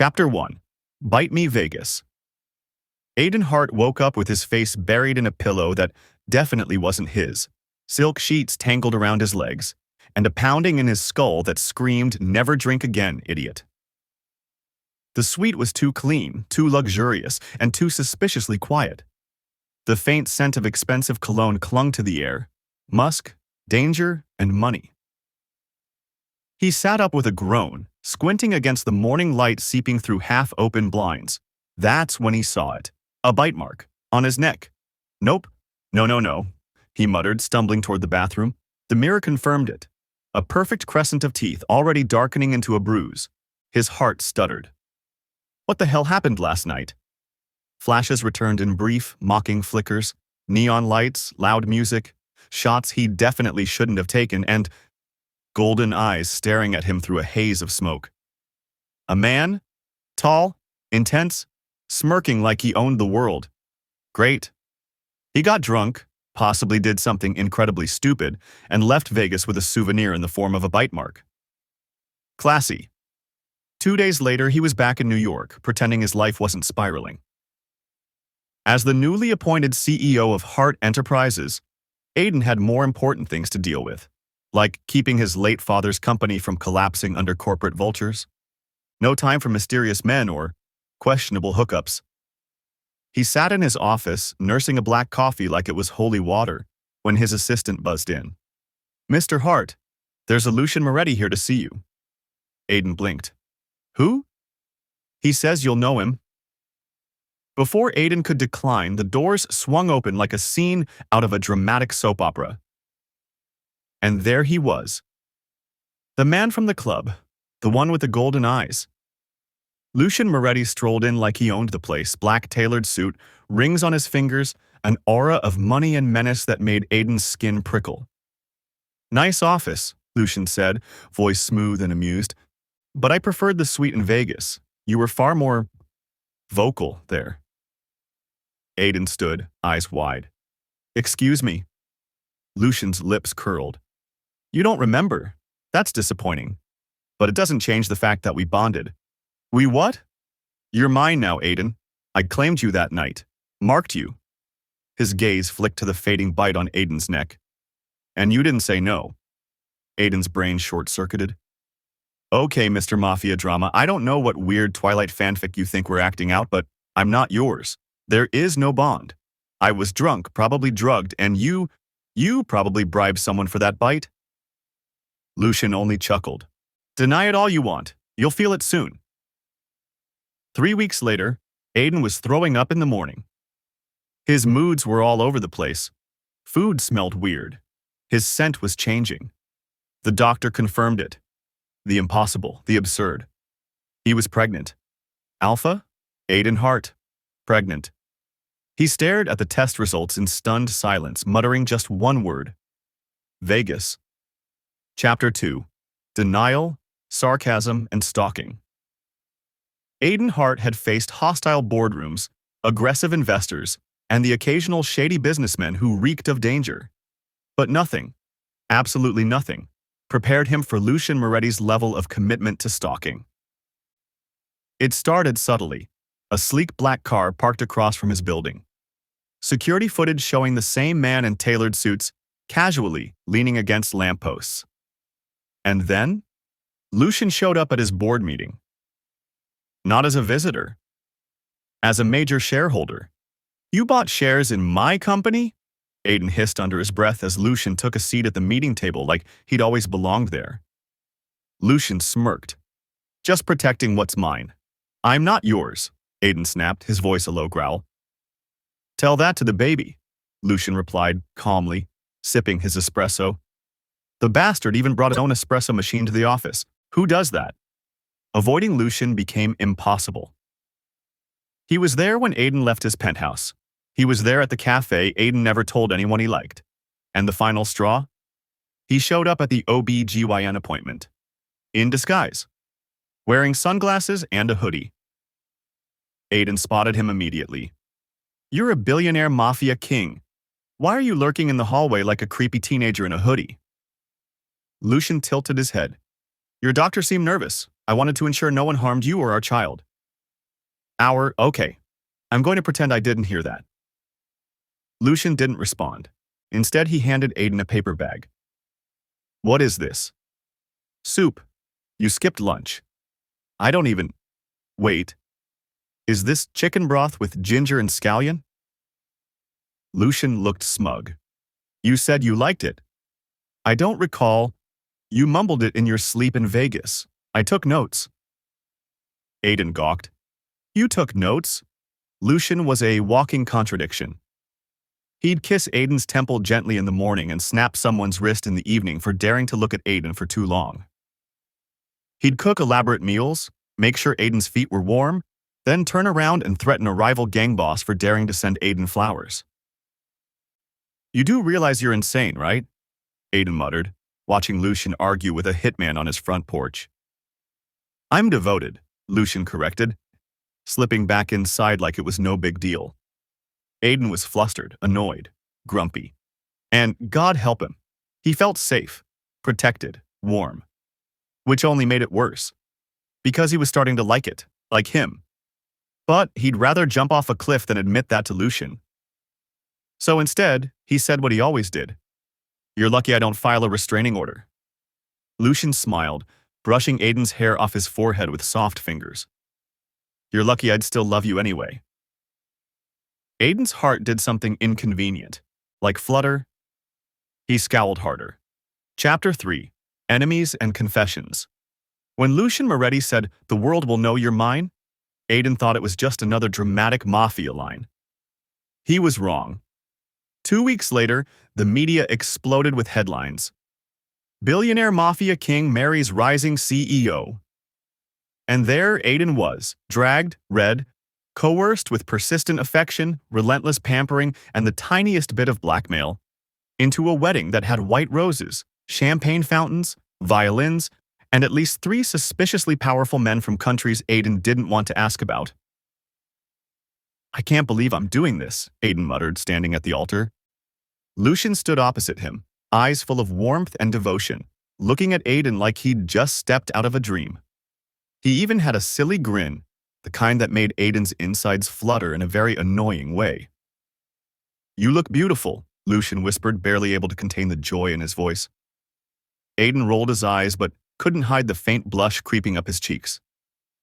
Chapter 1. Bite Me Vegas. Aiden Hart woke up with his face buried in a pillow that definitely wasn't his, silk sheets tangled around his legs, and a pounding in his skull that screamed, "Never drink again, idiot." The suite was too clean, too luxurious, and too suspiciously quiet. The faint scent of expensive cologne clung to the air, musk, danger, and money. He sat up with a groan, squinting against the morning light seeping through half-open blinds. That's when he saw it. A bite mark. On his neck. "Nope. No," he muttered, stumbling toward the bathroom. The mirror confirmed it. A perfect crescent of teeth already darkening into a bruise. His heart stuttered. What the hell happened last night? Flashes returned in brief, mocking flickers. Neon lights, loud music, shots he definitely shouldn't have taken, and golden eyes staring at him through a haze of smoke. A man, tall, intense, smirking like he owned the world. Great. He got drunk, possibly did something incredibly stupid, and left Vegas with a souvenir in the form of a bite mark. Classy. 2 days later, he was back in New York, pretending his life wasn't spiraling. As the newly appointed CEO of Hart Enterprises, Aiden had more important things to deal with, like keeping his late father's company from collapsing under corporate vultures. No time for mysterious men or questionable hookups. He sat in his office, nursing a black coffee like it was holy water, when his assistant buzzed in. "Mr. Hart, there's a Lucian Moretti here to see you." Aiden blinked. "Who?" "He says you'll know him." Before Aiden could decline, the doors swung open like a scene out of a dramatic soap opera. And there he was. The man from the club, the one with the golden eyes. Lucian Moretti strolled in like he owned the place, black tailored suit, rings on his fingers, an aura of money and menace that made Aiden's skin prickle. "Nice office," Lucian said, voice smooth and amused. "But I preferred the suite in Vegas. You were far more vocal there." Aiden stood, eyes wide. "Excuse me." Lucian's lips curled. "You don't remember. That's disappointing. But it doesn't change the fact that we bonded." "We what?" "You're mine now, Aiden. I claimed you that night. Marked you." His gaze flicked to the fading bite on Aiden's neck. "And you didn't say no." Aiden's brain short-circuited. "Okay, Mr. Mafia Drama, I don't know what weird Twilight fanfic you think we're acting out, but I'm not yours. There is no bond. I was drunk, probably drugged, and you probably bribed someone for that bite." Lucian only chuckled. "Deny it all you want. You'll feel it soon." 3 weeks later, Aiden was throwing up in the morning. His moods were all over the place. Food smelled weird. His scent was changing. The doctor confirmed it. The impossible, the absurd. He was pregnant. Alpha? Aiden Hart. Pregnant. He stared at the test results in stunned silence, muttering just one word. Vegas. Chapter 2. Denial, Sarcasm, and Stalking. Aiden Hart had faced hostile boardrooms, aggressive investors, and the occasional shady businessmen who reeked of danger. But nothing, absolutely nothing, prepared him for Lucian Moretti's level of commitment to stalking. It started subtly, a sleek black car parked across from his building. Security footage showing the same man in tailored suits, casually leaning against lampposts. And then, Lucian showed up at his board meeting. Not as a visitor. As a major shareholder. "You bought shares in my company?" Aiden hissed under his breath as Lucian took a seat at the meeting table like he'd always belonged there. Lucian smirked. "Just protecting what's mine." "I'm not yours," Aiden snapped, his voice a low growl. "Tell that to the baby," Lucian replied calmly, sipping his espresso. "The bastard even brought his own espresso machine to the office. Who does that?" Avoiding Lucian became impossible. He was there when Aiden left his penthouse. He was there at the cafe Aiden never told anyone he liked. And the final straw? He showed up at the OB/GYN appointment. In disguise. Wearing sunglasses and a hoodie. Aiden spotted him immediately. "You're a billionaire mafia king. Why are you lurking in the hallway like a creepy teenager in a hoodie?" Lucian tilted his head. "Your doctor seemed nervous. I wanted to ensure no one harmed you or our child. Okay. I'm going to pretend I didn't hear that. Lucian didn't respond. Instead, he handed Aiden a paper bag. What is this? Soup. You skipped lunch. I don't even... Wait. Is this chicken broth with ginger and scallion? Lucian looked smug. You said you liked it. I don't recall. You mumbled it in your sleep in Vegas. I took notes. Aiden gawked. You took notes? Lucian was a walking contradiction. He'd kiss Aiden's temple gently in the morning and snap someone's wrist in the evening for daring to look at Aiden for too long. He'd cook elaborate meals, make sure Aiden's feet were warm, then turn around and threaten a rival gang boss for daring to send Aiden flowers. You do realize you're insane, right? Aiden muttered, watching Lucian argue with a hitman on his front porch. I'm devoted, Lucian corrected, slipping back inside like it was no big deal. Aiden was flustered, annoyed, grumpy. And, God help him, he felt safe, protected, warm. Which only made it worse. Because he was starting to like it, like him. But he'd rather jump off a cliff than admit that to Lucian. So instead, he said what he always did. You're lucky I don't file a restraining order. Lucian smiled, brushing Aiden's hair off his forehead with soft fingers. You're lucky I'd still love you anyway. Aiden's heart did something inconvenient, like flutter. He scowled harder. Chapter 3. Enemies and Confessions. When Lucian Moretti said, "The world will know you're mine," Aiden thought it was just another dramatic Mafia line. He was wrong. 2 weeks later, the media exploded with headlines. Billionaire Mafia King marries rising CEO. And there Aiden was, dragged, read, coerced with persistent affection, relentless pampering, and the tiniest bit of blackmail, into a wedding that had white roses, champagne fountains, violins, and at least 3 suspiciously powerful men from countries Aiden didn't want to ask about. I can't believe I'm doing this, Aiden muttered, standing at the altar. Lucian stood opposite him, eyes full of warmth and devotion, looking at Aiden like he'd just stepped out of a dream. He even had a silly grin, the kind that made Aiden's insides flutter in a very annoying way. You look beautiful, Lucian whispered, barely able to contain the joy in his voice. Aiden rolled his eyes but couldn't hide the faint blush creeping up his cheeks.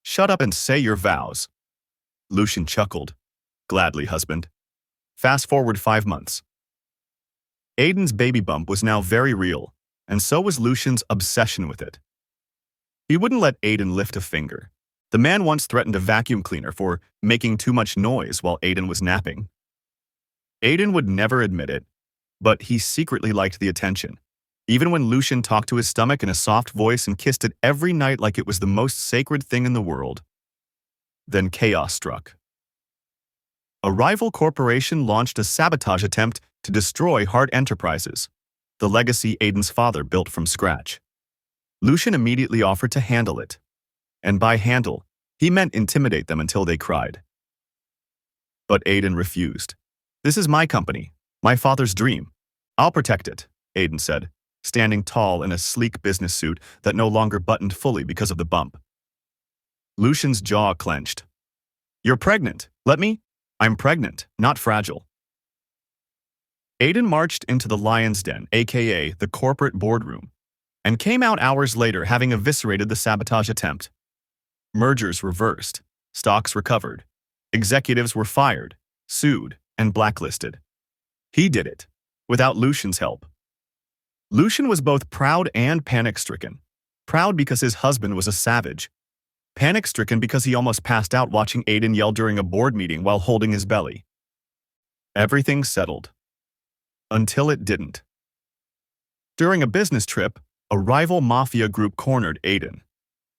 Shut up and say your vows. Lucian chuckled. Gladly, husband. Fast forward 5 months. Aiden's baby bump was now very real, and so was Lucian's obsession with it. He wouldn't let Aiden lift a finger. The man once threatened a vacuum cleaner for making too much noise while Aiden was napping. Aiden would never admit it, but he secretly liked the attention, even when Lucian talked to his stomach in a soft voice and kissed it every night like it was the most sacred thing in the world. Then chaos struck. A rival corporation launched a sabotage attempt to destroy Hart Enterprises, the legacy Aiden's father built from scratch. Lucian immediately offered to handle it. And by handle, he meant intimidate them until they cried. But Aiden refused. This is my company, my father's dream. I'll protect it, Aiden said, standing tall in a sleek business suit that no longer buttoned fully because of the bump. Lucian's jaw clenched. You're pregnant. Let me? I'm pregnant, not fragile. Aiden marched into the lion's den, aka the corporate boardroom, and came out hours later having eviscerated the sabotage attempt. Mergers reversed, stocks recovered, executives were fired, sued, and blacklisted. He did it, without Lucian's help. Lucian was both proud and panic-stricken. Proud because his husband was a savage. Panic-stricken because he almost passed out watching Aiden yell during a board meeting while holding his belly. Everything settled. Until it didn't. During a business trip, a rival mafia group cornered Aiden.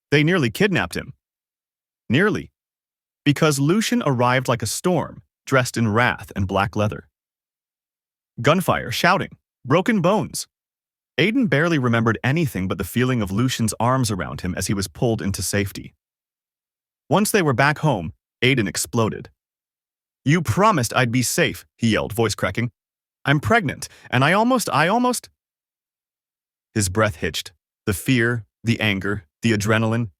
They nearly kidnapped him. Nearly. Because Lucian arrived like a storm, dressed in wrath and black leather. Gunfire, shouting, broken bones. Aiden barely remembered anything but the feeling of Lucian's arms around him as he was pulled into safety. Once they were back home, Aiden exploded. You promised I'd be safe, he yelled, voice cracking. I'm pregnant, and I almost... His breath hitched. The fear, the anger, the adrenaline,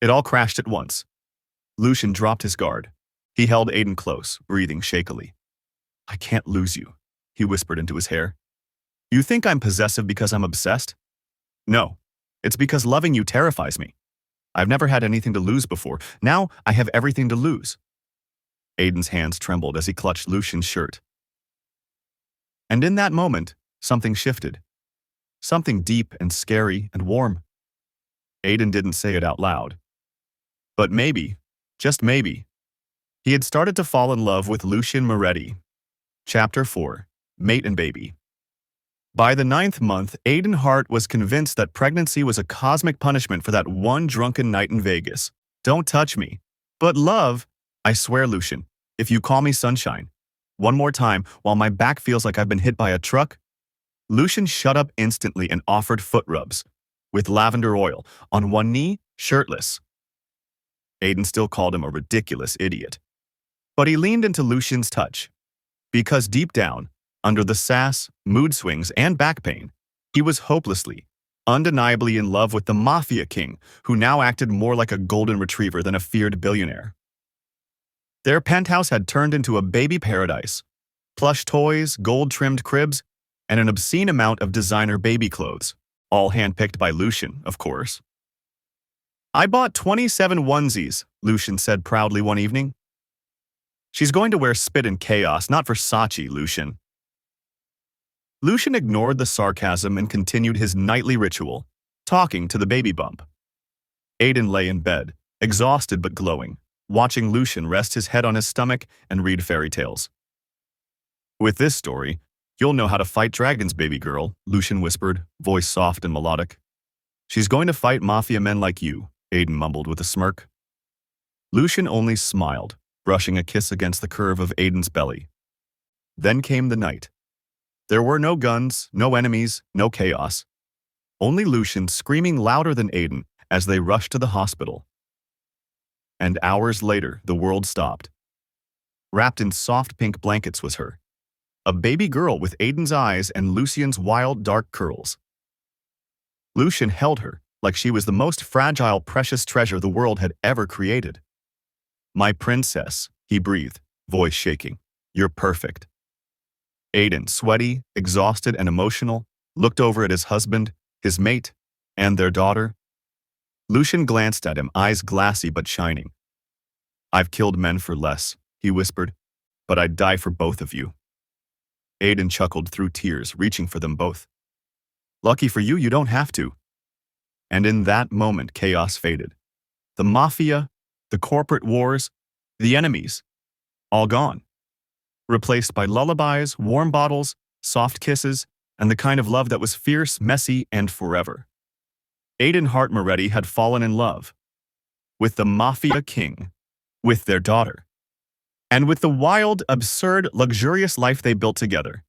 it all crashed at once. Lucian dropped his guard, He held Aiden close, breathing shakily. I can't lose you, he whispered into his hair. You think I'm possessive because I'm obsessed? No, it's because loving you terrifies me. I've never had anything to lose before. Now I have everything to lose. Aiden's hands trembled as he clutched Lucian's shirt. And in that moment, something shifted. Something deep and scary and warm. Aiden didn't say it out loud. But maybe, just maybe, he had started to fall in love with Lucian Moretti. Chapter 4. Mate and Baby. By the 9th month, Aiden Hart was convinced that pregnancy was a cosmic punishment for that one drunken night in Vegas. Don't touch me. But love, I swear, Lucian, if you call me sunshine, one more time while my back feels like I've been hit by a truck. Lucian shut up instantly and offered foot rubs, with lavender oil, on one knee, shirtless. Aiden still called him a ridiculous idiot. But he leaned into Lucian's touch, because deep down, under the sass, mood swings, and back pain, he was hopelessly, undeniably in love with the Mafia king, who now acted more like a golden retriever than a feared billionaire. Their penthouse had turned into a baby paradise. Plush toys, gold-trimmed cribs, and an obscene amount of designer baby clothes, all handpicked by Lucian, of course. I bought 27 onesies, Lucian said proudly one evening. She's going to wear spit and chaos, not Versace, Lucian. Lucian ignored the sarcasm and continued his nightly ritual, talking to the baby bump. Aiden lay in bed, exhausted but glowing, watching Lucian rest his head on his stomach and read fairy tales. With this story, you'll know how to fight dragons, baby girl, Lucian whispered, voice soft and melodic. She's going to fight mafia men like you, Aiden mumbled with a smirk. Lucian only smiled, brushing a kiss against the curve of Aiden's belly. Then came the night. There were no guns, no enemies, no chaos. Only Lucian screaming louder than Aiden as they rushed to the hospital. And hours later, the world stopped. Wrapped in soft pink blankets was her. A baby girl with Aiden's eyes and Lucian's wild, dark curls. Lucian held her like she was the most fragile, precious treasure the world had ever created. My princess, he breathed, voice shaking. You're perfect. Aiden, sweaty, exhausted, and emotional, looked over at his husband, his mate, and their daughter. Lucian glanced at him, eyes glassy but shining. I've killed men for less, he whispered, but I'd die for both of you. Aiden chuckled through tears, reaching for them both. Lucky for you, you don't have to. And in that moment, chaos faded. The mafia, the corporate wars, the enemies, all gone. Replaced by lullabies, warm bottles, soft kisses, and the kind of love that was fierce, messy, and forever. Aiden Hart Moretti had fallen in love with the Mafia king, with their daughter, and with the wild, absurd, luxurious life they built together.